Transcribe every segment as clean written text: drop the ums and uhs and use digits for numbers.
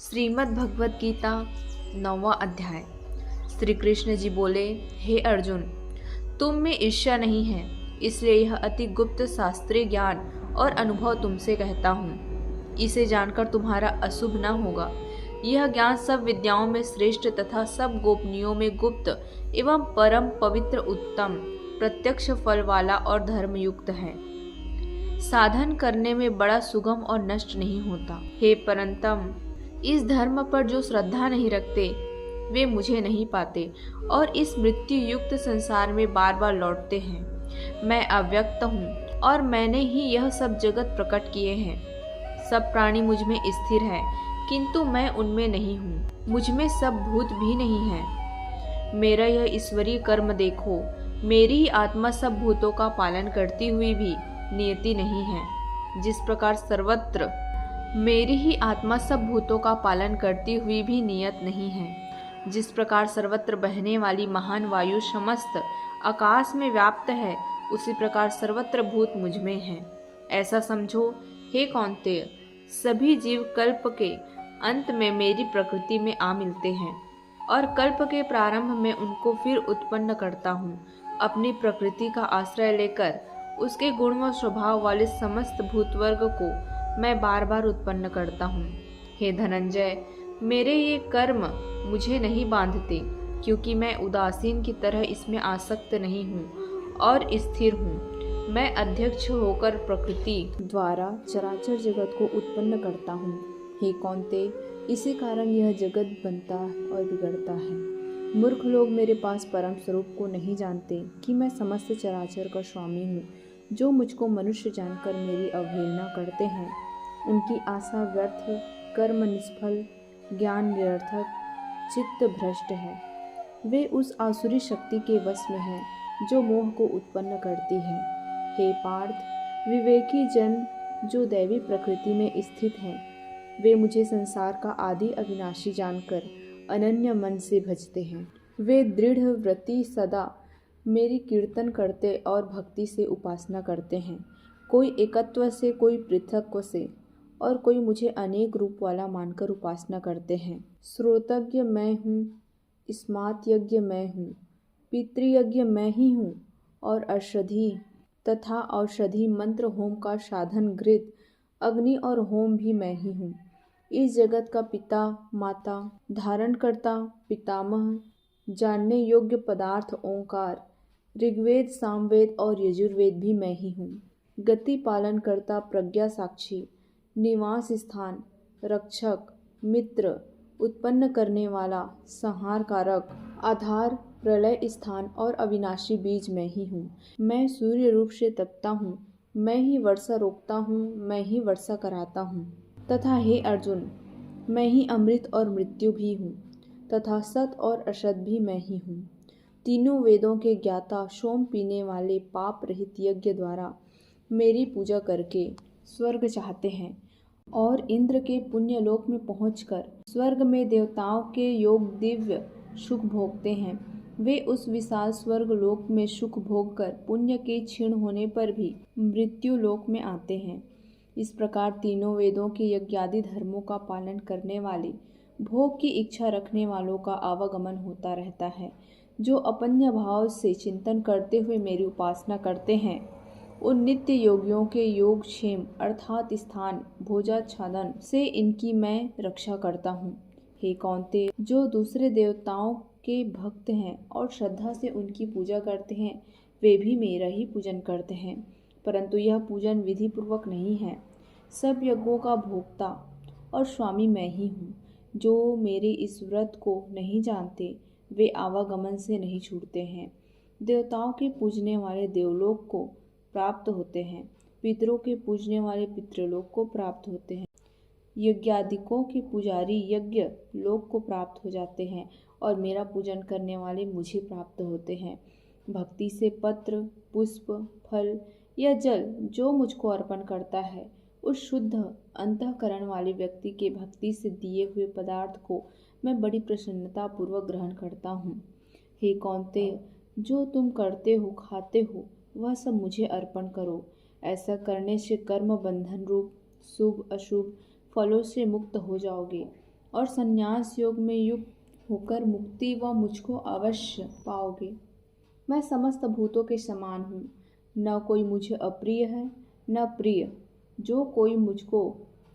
श्रीमद् भगवत गीता 9वां अध्याय। श्री कृष्ण जी बोले, हे अर्जुन, तुम में ईर्ष्या नहीं है, इसलिए यह अति गुप्त शास्त्रीय ज्ञान और अनुभव तुमसे कहता हूँ। इसे जानकर तुम्हारा अशुभ न होगा। यह ज्ञान सब विद्याओं में श्रेष्ठ तथा सब गोपनीयों में गुप्त एवं परम पवित्र, उत्तम, प्रत्यक्ष फल वाला और धर्मयुक्त है। साधन करने में बड़ा सुगम और नष्ट नहीं होता। हे परंतम, इस धर्म पर जो श्रद्धा नहीं रखते वे मुझे नहीं पाते और इस मृत्यु युक्त संसार में बार बार लौटते हैं। मैं अव्यक्त हूँ और मैंने ही यह सब जगत प्रकट किए हैं। सब प्राणी मुझ में स्थिर है, किंतु मैं उनमें नहीं हूँ। मुझ में सब भूत भी नहीं है। मेरा यह ईश्वरीय कर्म देखो। मेरी ही आत्मा सब भूतों का पालन करती हुई भी नियति नहीं है। जिस प्रकार सर्वत्र मेरी ही आत्मा सब भूतों का पालन करती हुई भी नियत नहीं है, जिस प्रकार सर्वत्र बहने वाली महान वायु समस्त आकाश में व्याप्त है, उसी प्रकार सर्वत्र भूत मुझ में है। ऐसा समझो हे कौन्तेय, सभी जीव कल्प के अंत में मेरी प्रकृति में आ मिलते हैं और कल्प के प्रारंभ में उनको फिर उत्पन्न करता हूँ। अपनी प्रकृति का आश्रय लेकर उसके गुण व स्वभाव वाले समस्त भूतवर्ग को मैं बार बार उत्पन्न करता हूँ। हे धनंजय, मेरे ये कर्म मुझे नहीं बांधते, क्योंकि मैं उदासीन की तरह इसमें आसक्त नहीं हूँ और स्थिर हूँ। मैं अध्यक्ष होकर प्रकृति द्वारा चराचर जगत को उत्पन्न करता हूँ। हे कौन्तेय, इसी कारण यह जगत बनता और बिगड़ता है। मूर्ख लोग मेरे पास परम स्वरूप को नहीं जानते कि मैं समस्त चराचर का स्वामी हूँ। जो मुझको मनुष्य जानकर मेरी अवहेलना करते हैं, उनकी आशा व्यर्थ, कर्म निष्फल, ज्ञान निरर्थक, चित्त भ्रष्ट है। वे उस आसुरी शक्ति के वश में हैं जो मोह को उत्पन्न करती है। हे पार्थ, विवेकी जन जो दैवी प्रकृति में स्थित हैं, वे मुझे संसार का आदि अविनाशी जानकर अनन्य मन से भजते हैं। वे दृढ़ व्रति सदा मेरी कीर्तन करते और भक्ति से उपासना करते हैं। कोई एकत्व से, कोई पृथक्व से और कोई मुझे अनेक रूप वाला मानकर उपासना करते हैं। श्रोतज्ञ मैं हूँ, स्मार्त यज्ञ मैं हूँ, पितृयज्ञ मैं ही हूँ और औषधि तथा औषधि मंत्र होम का साधन घृत, अग्नि और होम भी मैं ही हूँ। इस जगत का पिता, माता, धारण करता, पितामह, जानने योग्य पदार्थ ओंकार, ऋग्वेद, सामवेद और यजुर्वेद भी मैं ही हूँ। गति पालन करता, प्रज्ञा साक्षी, निवास स्थान, रक्षक, मित्र, उत्पन्न करने वाला, संहार कारक, आधार, प्रलय स्थान और अविनाशी बीज मैं ही हूँ। मैं सूर्य रूप से तपता हूँ। मैं ही वर्षा रोकता हूँ, मैं ही वर्षा कराता हूँ। तथा हे अर्जुन, मैं ही अमृत और मृत्यु भी हूँ तथा सत और असत भी मैं ही हूँ। तीनों वेदों के ज्ञाता, सोम पीने वाले, पाप रहित यज्ञ द्वारा मेरी पूजा करके स्वर्ग चाहते हैं और इंद्र के पुण्य लोक में पहुंचकर स्वर्ग में देवताओं के योग दिव्य सुख भोगते हैं। वे उस विशाल स्वर्ग लोक में सुख भोग कर पुण्य के क्षीण होने पर भी मृत्यु लोक में आते हैं। इस प्रकार तीनों वेदों के यज्ञादि धर्मों का पालन करने वाले, भोग की इच्छा रखने वालों का आवागमन होता रहता है। जो अपन्य भाव से चिंतन करते हुए मेरी उपासना करते हैं, उन नित्य योगियों के योग क्षेम अर्थात स्थान, भोजाच्छादन से इनकी मैं रक्षा करता हूँ। हे कौन्तेय, जो दूसरे देवताओं के भक्त हैं और श्रद्धा से उनकी पूजा करते हैं, वे भी मेरा ही पूजन करते हैं, परंतु यह पूजन विधि पूर्वक नहीं है। सब यज्ञों का भोक्ता और स्वामी मैं ही हूँ। जो मेरे इस व्रत को नहीं जानते, वे आवागमन से नहीं छूटते हैं। देवताओं के पूजने वाले देवलोक को प्राप्त होते हैं, पितरों के पूजने वाले पितृलोक को प्राप्त होते हैं, यज्ञादिकों के पुजारी यज्ञ लोक को प्राप्त हो जाते हैं और मेरा पूजन करने वाले मुझे प्राप्त होते हैं। भक्ति से पत्र, पुष्प, फल या जल जो मुझको अर्पण करता है, उस शुद्ध अंतःकरण वाले व्यक्ति के भक्ति से दिए हुए पदार्थ को मैं बड़ी प्रसन्नता पूर्वक ग्रहण करता हूँ। हे कौन्तेय, जो तुम करते हो, खाते हो, वह सब मुझे अर्पण करो। ऐसा करने से कर्म बंधन रूप शुभ अशुभ फलों से मुक्त हो जाओगे और संन्यास योग में युक्त होकर मुक्ति व मुझको अवश्य पाओगे। मैं समस्त भूतों के समान हूँ, न कोई मुझे अप्रिय है न प्रिय। जो कोई मुझको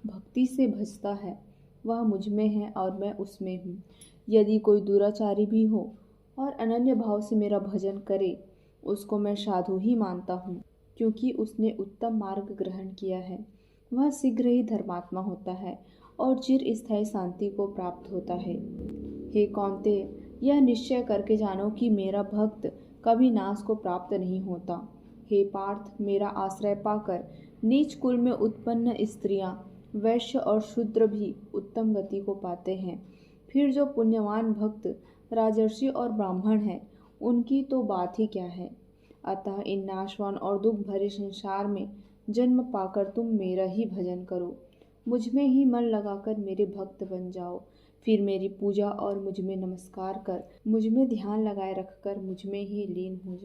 भक्ति से भजता है वह मुझ में है और मैं उसमें हूँ। यदि कोई दुराचारी भी हो और अनन्य भाव से मेरा भजन करे, उसको मैं साधु ही मानता हूँ, क्योंकि उसने उत्तम मार्ग ग्रहण किया है। वह शीघ्र ही धर्मात्मा होता है और चिरस्थायी शांति को प्राप्त होता है। हे कौन्तेय, यह निश्चय करके जानो कि मेरा भक्त कभी नाश को प्राप्त नहीं होता। हे पार्थ, मेरा आश्रय पाकर नीच कुल में उत्पन्न स्त्रियां, वैश्य और शूद्र भी उत्तम गति को पाते हैं। फिर जो पुण्यवान भक्त राजर्षि और ब्राह्मण हैं, उनकी तो बात ही क्या है। अतः इन नाशवान और दुख भरे संसार में जन्म पाकर तुम मेरा ही भजन करो। मुझ में ही मन लगाकर मेरे भक्त बन जाओ। फिर मेरी पूजा और मुझ में नमस्कार कर, मुझ में ध्यान लगाए रखकर मुझ में ही लीन हो जाओ।